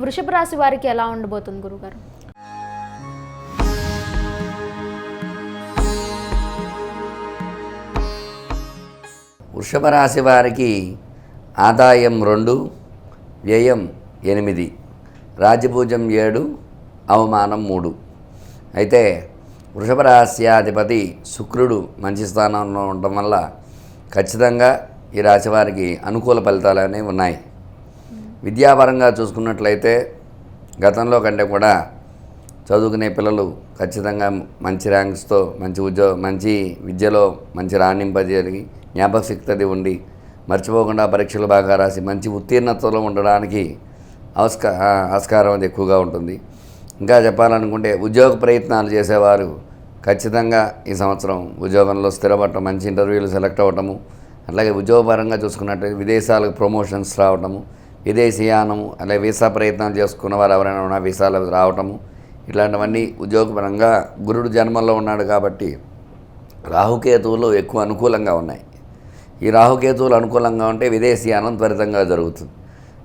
వృషభ రాశి వారికి ఎలా ఉండబోతుంది గురుగారు? వృషభ రాశి వారికి ఆదాయం 2, వ్యయం 8, రాజ్యభూజం 7, అవమానం 3. అయితే వృషభ రాశ్యాధిపతి శుక్రుడు మంచి స్థానంలో ఉండటం వల్ల ఖచ్చితంగా ఈ రాశి వారికి అనుకూల ఫలితాలు అనేవి ఉన్నాయి. విద్యాపరంగా చూసుకున్నట్లయితే గతంలో కంటే కూడా చదువుకునే పిల్లలు ఖచ్చితంగా మంచి ర్యాంక్స్తో మంచి విద్యలో మంచి రాణింపజరిగి జ్ఞాపకశక్తి అది ఉండి మర్చిపోకుండా పరీక్షలు బాగా రాసి మంచి ఉత్తీర్ణతలో ఉండడానికి ఆస్కారం అది ఎక్కువగా ఉంటుంది. ఇంకా చెప్పాలనుకుంటే ఉద్యోగ ప్రయత్నాలు చేసేవారు ఖచ్చితంగా ఈ సంవత్సరం ఉద్యోగంలో స్థిరపడటం, మంచి ఇంటర్వ్యూలు సెలెక్ట్ అవ్వటము, అలాగే ఉద్యోగపరంగా చూసుకున్నట్లయితే విదేశాలకు ప్రమోషన్స్ రావటము, విదేశీయానము, అలాగే వీసా ప్రయత్నాలు చేసుకున్న వారు ఎవరైనా ఉన్నా వీసాలు రావటము, ఇట్లాంటివన్నీ ఉద్యోగపరంగా గురుడు జన్మల్లో ఉన్నాడు కాబట్టి రాహుకేతువులు ఎక్కువ అనుకూలంగా ఉన్నాయి. ఈ రాహుకేతువులు అనుకూలంగా ఉంటే విదేశీయానం త్వరితంగా జరుగుతుంది.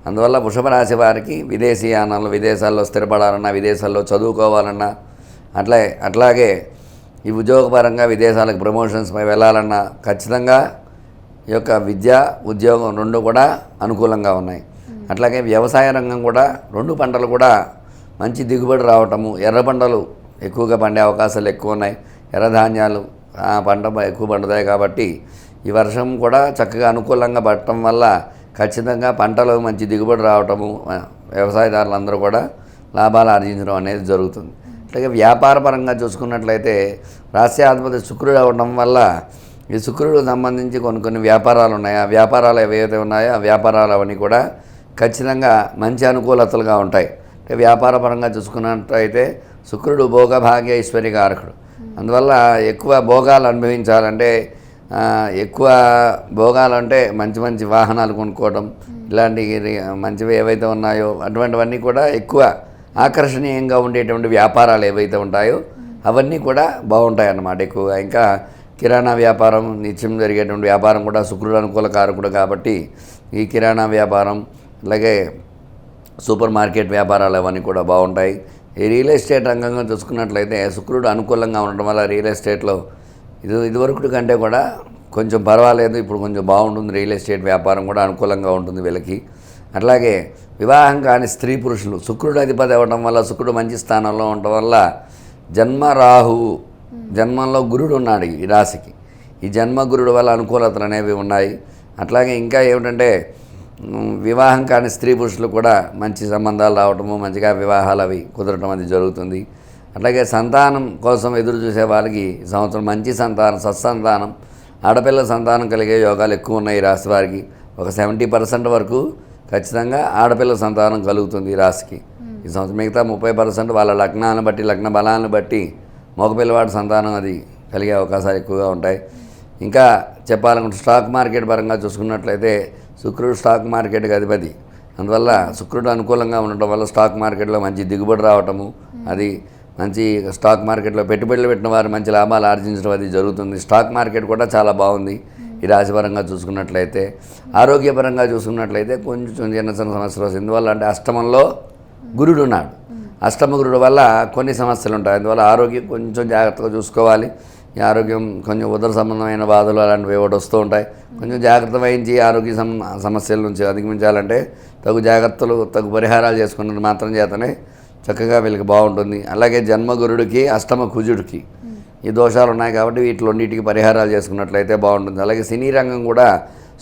అందువల్ల వృషభ రాశి వారికి విదేశీయానాలు, విదేశాల్లో స్థిరపడాలన్నా, విదేశాల్లో చదువుకోవాలన్నా, అట్లాగే ఈ ఉద్యోగపరంగా విదేశాలకు ప్రమోషన్స్పై వెళ్ళాలన్నా ఖచ్చితంగా ఈ యొక్క విద్య, ఉద్యోగం 2 కూడా అనుకూలంగా ఉన్నాయి. అట్లాగే వ్యవసాయ రంగం కూడా 2 పంటలు కూడా మంచి దిగుబడి రావటము, ఎర్ర పంటలు ఎక్కువగా పండే అవకాశాలు ఎక్కువ ఉన్నాయి. ఎర్రధాన్యాలు పంట ఎక్కువ పండుతాయి కాబట్టి ఈ వర్షం కూడా చక్కగా అనుకూలంగా పడటం వల్ల ఖచ్చితంగా పంటలు మంచి దిగుబడి రావటము, వ్యవసాయదారులందరూ కూడా లాభాలు ఆర్జించడం అనేది జరుగుతుంది. అట్లాగే వ్యాపార పరంగా చూసుకున్నట్లయితే రాశ్యాధిపతి శుక్రుడు అవ్వడం వల్ల ఈ శుక్రుడికి సంబంధించి కొన్ని వ్యాపారాలు ఉన్నాయి. ఆ వ్యాపారాలు ఏవైతే ఉన్నాయో ఆ వ్యాపారాలు అవన్నీ కూడా ఖచ్చితంగా మంచి అనుకూలతలుగా ఉంటాయి. అంటే వ్యాపార పరంగా చూసుకున్నట్లయితే శుక్రుడు భోగభాగ్య ఐశ్వర్య కారకుడు. అందువల్ల ఎక్కువ భోగాలు అనుభవించాలంటే, ఎక్కువ భోగాలంటే మంచి వాహనాలు కొనుక్కోవడం, ఇలాంటి మంచివి ఏవైతే ఉన్నాయో అటువంటివన్నీ కూడా ఎక్కువ ఆకర్షణీయంగా ఉండేటువంటి వ్యాపారాలు ఏవైతే ఉంటాయో అవన్నీ కూడా బాగుంటాయి అన్నమాట ఎక్కువగా. ఇంకా కిరాణా వ్యాపారం, నిత్యం జరిగేటువంటి వ్యాపారం కూడా శుక్రుడు అనుకూల కారకుడు కాబట్టి ఈ కిరాణా వ్యాపారం, అలాగే సూపర్ మార్కెట్ వ్యాపారాలు అవన్నీ కూడా బాగుంటాయి. ఈ రియల్ ఎస్టేట్ రంగంగా చూసుకున్నట్లయితే శుక్రుడు అనుకూలంగా ఉండడం వల్ల రియల్ ఎస్టేట్లో ఇదివరకు కంటే కూడా కొంచెం పర్వాలేదు, ఇప్పుడు కొంచెం బాగుంటుంది. రియల్ ఎస్టేట్ వ్యాపారం కూడా అనుకూలంగా ఉంటుంది వీళ్ళకి. అట్లాగే వివాహం కాని స్త్రీ పురుషులు శుక్రుడు అధిపతి అవ్వడం వల్ల, శుక్రుడు మంచి స్థానంలో ఉండటం వల్ల రాహువు జన్మంలో గురుడు ఉన్నాడు ఈ రాశికి. ఈ జన్మ గురుడు వల్ల అనుకూలతలు అనేవి ఉన్నాయి. అట్లాగే ఇంకా ఏమిటంటే వివాహం కాని స్త్రీ పురుషులు కూడా మంచి సంబంధాలు రావటము, మంచిగా వివాహాలు అవి కుదరటం అది జరుగుతుంది. అట్లాగే సంతానం కోసం ఎదురు చూసే వాళ్ళకి ఈ సంవత్సరం మంచి సంతానం, సత్సంతానం, ఆడపిల్ల సంతానం కలిగే యోగాలు ఎక్కువ ఉన్నాయి ఈ రాశి వారికి. ఒక 70% వరకు ఖచ్చితంగా ఆడపిల్ల సంతానం కలుగుతుంది ఈ రాశికి ఈ సంవత్సరం. మిగతా 30% వాళ్ళ లగ్నాలను బట్టి, లగ్న బలాలను బట్టి మగపిల్లవాడి సంతానం అది కలిగే అవకాశాలు ఎక్కువగా ఉంటాయి. ఇంకా చెప్పాలనుకుంటే స్టాక్ మార్కెట్ పరంగా చూసుకున్నట్లయితే శుక్రుడు స్టాక్ మార్కెట్కి అధిపతి. అందువల్ల శుక్రుడు అనుకూలంగా ఉండటం వల్ల స్టాక్ మార్కెట్లో మంచి దిగుబడి రావటము, అది మంచి స్టాక్ మార్కెట్లో పెట్టుబడులు పెట్టిన వారు మంచి లాభాలు ఆర్జించడం అది జరుగుతుంది. స్టాక్ మార్కెట్ కూడా చాలా బాగుంది ఈ రాశిపరంగా చూసుకున్నట్లయితే. ఆరోగ్యపరంగా చూసుకున్నట్లయితే కొంచెం చిన్న సమస్యలు వస్తుంది. ఎందువల్ల అంటే అష్టమంలో గురుడు ఉన్నాడు. అష్టమ గురుడు వల్ల కొన్ని సమస్యలు ఉంటాయి. అందువల్ల ఆరోగ్యం కొంచెం జాగ్రత్తగా చూసుకోవాలి. ఈ ఆరోగ్యం కొంచెం ఉదర సంబంధమైన బాధలు అలాంటివి ఒకటి వస్తూ ఉంటాయి. కొంచెం జాగ్రత్త వహించి ఆరోగ్య సమస్యల నుంచి అధిగమించాలంటే తగు జాగ్రత్తలు, తగు పరిహారాలు చేసుకున్నది మాత్రం చేతనే చక్కగా వీళ్ళకి బాగుంటుంది. అలాగే జన్మగురుడికి, అష్టమ కుజుడికి ఈ దోషాలు ఉన్నాయి కాబట్టి వీటిలన్నిటికి పరిహారాలు చేసుకున్నట్లయితే బాగుంటుంది. అలాగే సినీ రంగం కూడా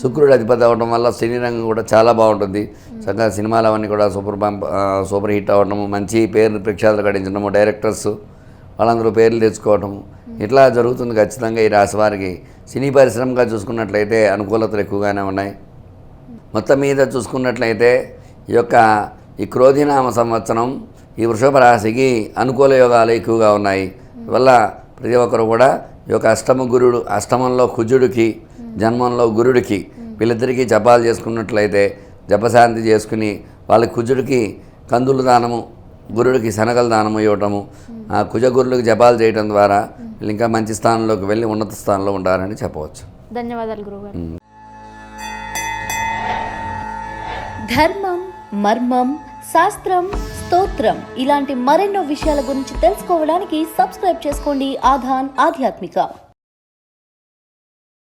శుక్రుడు అధిపతి అవ్వడం వల్ల సినీ రంగం కూడా చాలా బాగుంటుంది. చక్కగా సినిమాలు అవన్నీ కూడా సూపర్ హిట్ అవ్వడము, మంచి పేరు ప్రఖ్యాతులు గడించడము, డైరెక్టర్స్ వాళ్ళందరూ పేర్లు తెచ్చుకోవటము ఇట్లా జరుగుతుంది ఖచ్చితంగా ఈ రాశి వారికి. సినీ పరిశ్రమగా చూసుకున్నట్లయితే అనుకూలతలు ఎక్కువగానే ఉన్నాయి. మొత్తం మీద చూసుకున్నట్లయితే ఈ క్రోధినామ సంవత్సరం ఈ వృషభ రాశికి అనుకూల యోగాలు ఎక్కువగా ఉన్నాయి. వల్ల ప్రతి ఒక్కరు కూడా ఈ యొక్క అష్టమంలో కుజుడికి, జన్మంలో గురుడికి వీళ్ళిద్దరికీ జపాలు చేసుకున్నట్లయితే, జపశాంతి చేసుకుని వాళ్ళ కుజుడికి కందులు దానము, గురుడికి శనగల దానము ఇవ్వటము, ఆ కుజగురులకు జపాలు చేయడం ద్వారా వీళ్ళు ఇంకా మంచి స్థానంలోకి వెళ్ళి ఉన్నత స్థానంలో ఉంటారని చెప్పవచ్చు. ధన్యవాదాలు గురుగారు. ధర్మం, మర్మం, శాస్త్రం, స్తోత్రం ఇలాంటి మరెన్నో విషయాల గురించి తెలుసుకోవడానికి సబ్స్క్రైబ్ చేసుకోండి ఆధాన్ ఆధ్యాత్మిక.